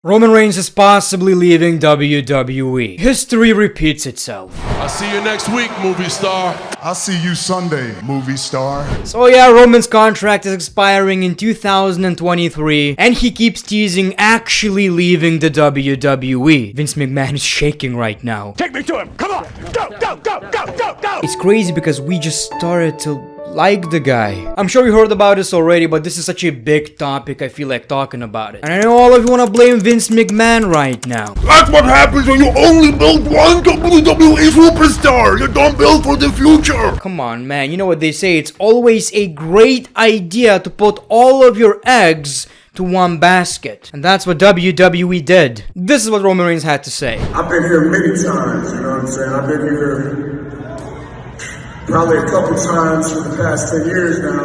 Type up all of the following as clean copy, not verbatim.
Roman Reigns is possibly leaving WWE. History repeats itself. I'll see you next week, movie star. I'll see you Sunday, movie star. So yeah, Roman's contract is expiring in 2023, and he keeps teasing actually leaving the WWE. Vince McMahon is shaking right now. Take me to him! Come on! Go, go, go, go, go, go! It's crazy because we just started to like the guy. I'm sure you heard about this already, but this is such a big topic, I feel like talking about it. And I know all of you wanna blame Vince McMahon right now. That's what happens when you only build one WWE superstar. You don't build for the future. Come on, man, you know what they say, it's always a great idea to put all of your eggs to one basket. And that's what WWE did. This is what Roman Reigns had to say. I've been here many times, you know what I'm saying? I've been here probably a couple times for the past 10 years now,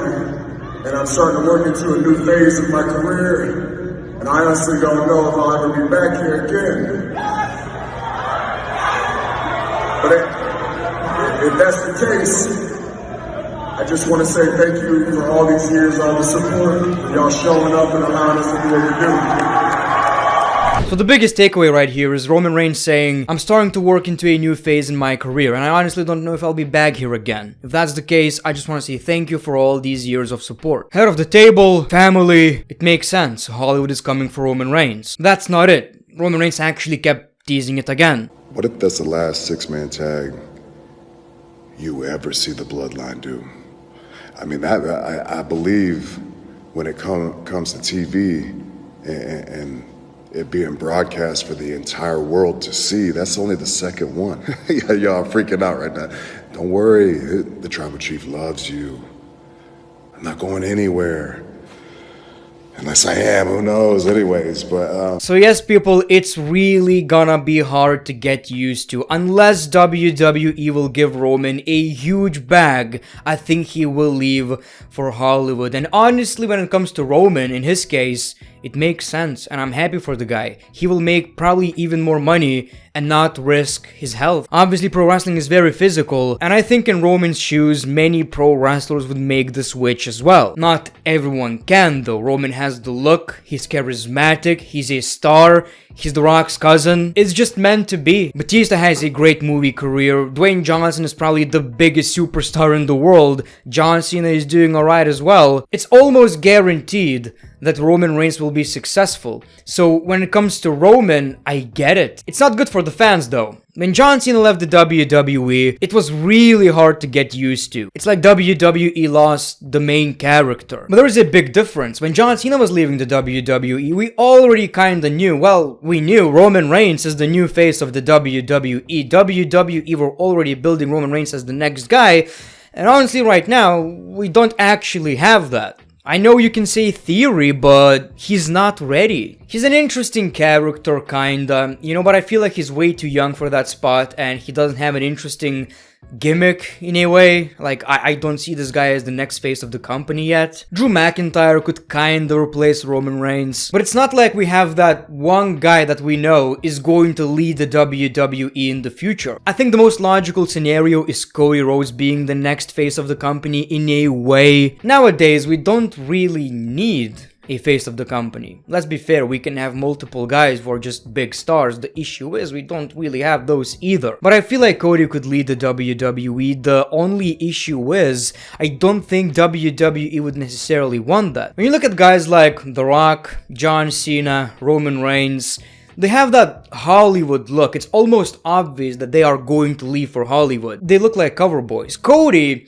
and I'm starting to work into a new phase of my career, and I honestly don't know if I'll ever be back here again. But if that's the case, I just want to say thank you for all these years, all the support, y'all showing up and allowing us to do what we do. So the biggest takeaway right here is Roman Reigns saying, I'm starting to work into a new phase in my career, and I honestly don't know if I'll be back here again. If that's the case, I just want to say thank you for all these years of support. Head of the table, family, it makes sense. Hollywood is coming for Roman Reigns. That's not it. Roman Reigns actually kept teasing it again. What if that's the last six-man tag you ever see the Bloodline do? I mean, I believe when it comes to TV and it being broadcast for the entire world to see, that's only the second one. Y'all are freaking out right now. Don't worry, the tribal chief loves you. I'm not going anywhere. Unless I am, who knows, anyways, but... So yes, people, it's really gonna be hard to get used to. Unless WWE will give Roman a huge bag, I think he will leave for Hollywood. And honestly, when it comes to Roman, in his case, it makes sense, and I'm happy for the guy. He will make probably even more money and not risk his health. Obviously, pro wrestling is very physical, and I think in Roman's shoes, many pro wrestlers would make the switch as well. Not everyone can though. Roman has the look, he's charismatic, he's a star, he's The Rock's cousin. It's just meant to be. Batista has a great movie career. Dwayne Johnson is probably the biggest superstar in the world. John Cena is doing alright as well. It's almost guaranteed that Roman Reigns will be successful. So when it comes to Roman, I get it. It's not good for the fans though. When John Cena left the WWE, it was really hard to get used to. It's like WWE lost the main character. But there is a big difference. When John Cena was leaving the WWE, we already kinda knew, well, we knew Roman Reigns is the new face of the WWE. WWE were already building Roman Reigns as the next guy, and honestly right now, we don't actually have that. I know you can say theory, but he's not ready. He's an interesting character, kinda, you know, but I feel like he's way too young for that spot, and he doesn't have an interesting gimmick in a way. Like, I don't see this guy as the next face of the company yet. Drew McIntyre could kinda replace Roman Reigns, but it's not like we have that one guy that we know is going to lead the WWE in the future. I think the most logical scenario is Cody Rhodes being the next face of the company in a way. Nowadays, we don't really need a face of the company. Let's be fair, we can have multiple guys who are just big stars. The issue is we don't really have those either. But I feel like Cody could lead the WWE. The only issue is I don't think WWE would necessarily want that. When you look at guys like The Rock, John Cena, Roman Reigns, they have that Hollywood look. It's almost obvious that they are going to leave for Hollywood. They look like cover boys. Cody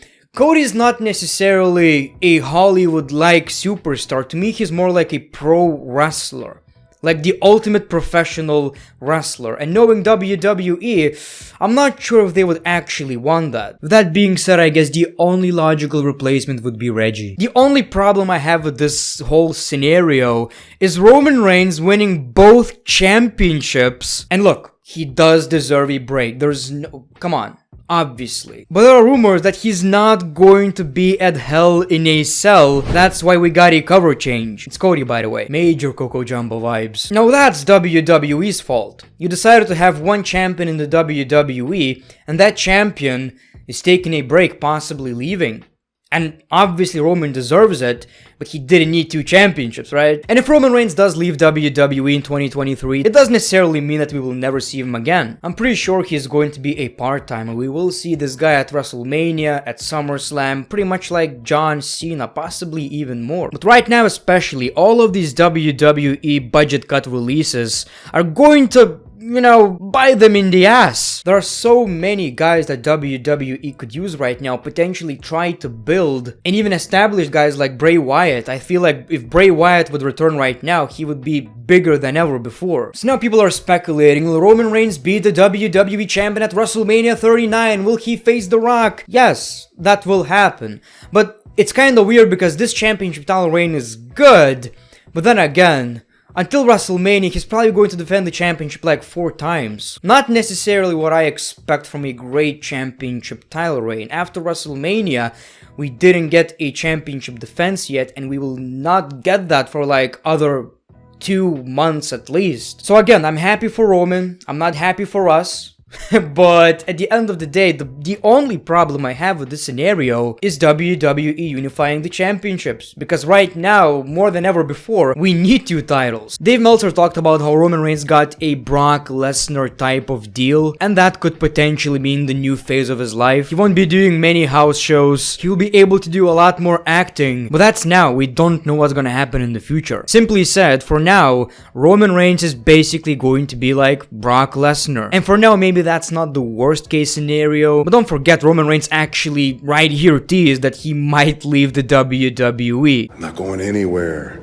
is not necessarily a Hollywood-like superstar. To me, he's more like a pro wrestler. Like the ultimate professional wrestler. And knowing WWE, I'm not sure if they would actually want that. With that being said, I guess the only logical replacement would be Reggie. The only problem I have with this whole scenario is Roman Reigns winning both championships. And look, he does deserve a break. There's no... Come on. Obviously. But there are rumors that he's not going to be at Hell in a Cell. That's why we got a cover change. It's Cody, by the way. Major Coco Jumbo vibes. Now that's WWE's fault. You decided to have one champion in the WWE, and that champion is taking a break, possibly leaving. And obviously Roman deserves it, but he didn't need 2 championships, right? And if Roman Reigns does leave WWE in 2023, it doesn't necessarily mean that we will never see him again. I'm pretty sure he's going to be a part-timer. We will see this guy at WrestleMania, at SummerSlam, pretty much like John Cena, possibly even more. But right now especially, all of these WWE budget cut releases are going to, you know, bite them in the ass. There are so many guys that WWE could use right now, potentially try to build, and even establish guys like Bray Wyatt. I feel like if Bray Wyatt would return right now, he would be bigger than ever before. So now people are speculating, will Roman Reigns be the WWE champion at WrestleMania 39? Will he face The Rock? Yes, that will happen. But it's kinda weird because this championship title reign is good, but then again, until WrestleMania, he's probably going to defend the championship like 4 times. Not necessarily what I expect from a great championship title reign. After WrestleMania, we didn't get a championship defense yet, and we will not get that for like other 2 months at least. So again, I'm happy for Roman. I'm not happy for us. But at the end of the day, the only problem I have with this scenario is WWE unifying the championships. Because right now, more than ever before, we need 2 titles. Dave Meltzer talked about how Roman Reigns got a Brock Lesnar type of deal, and that could potentially mean the new phase of his life. He won't be doing many house shows, he will be able to do a lot more acting, but that's now, we don't know what's gonna happen in the future. Simply said, for now, Roman Reigns is basically going to be like Brock Lesnar. And for now, maybe that's not the worst case scenario, but don't forget Roman Reigns actually right here teased that he might leave the WWE. I'm not going anywhere.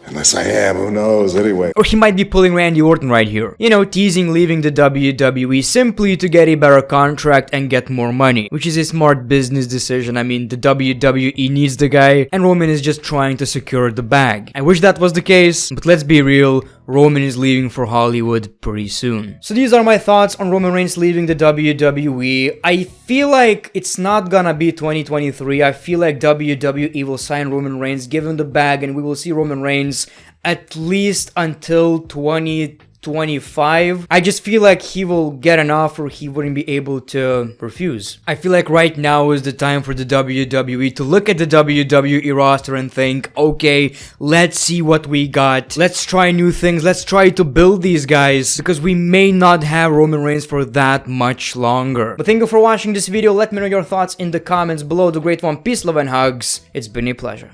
Unless I am, who knows, anyway. Or he might be pulling Randy Orton right here. You know, teasing leaving the WWE simply to get a better contract and get more money. Which is a smart business decision. I mean, the WWE needs the guy, and Roman is just trying to secure the bag. I wish that was the case, but let's be real, Roman is leaving for Hollywood pretty soon. So these are my thoughts on Roman Reigns leaving the WWE. I feel like it's not gonna be 2023. I feel like WWE will sign Roman Reigns, give him the bag, and we will see Roman Reigns at least until 2025. I just feel like he will get an offer he wouldn't be able to refuse. I feel like right now is the time for the WWE to look at the WWE roster and think, okay, let's see what we got. Let's try new things. Let's try to build these guys, because we may not have Roman Reigns for that much longer. But thank you for watching this video. Let me know your thoughts in the comments below. The Great One, peace, love, and hugs. It's been a pleasure.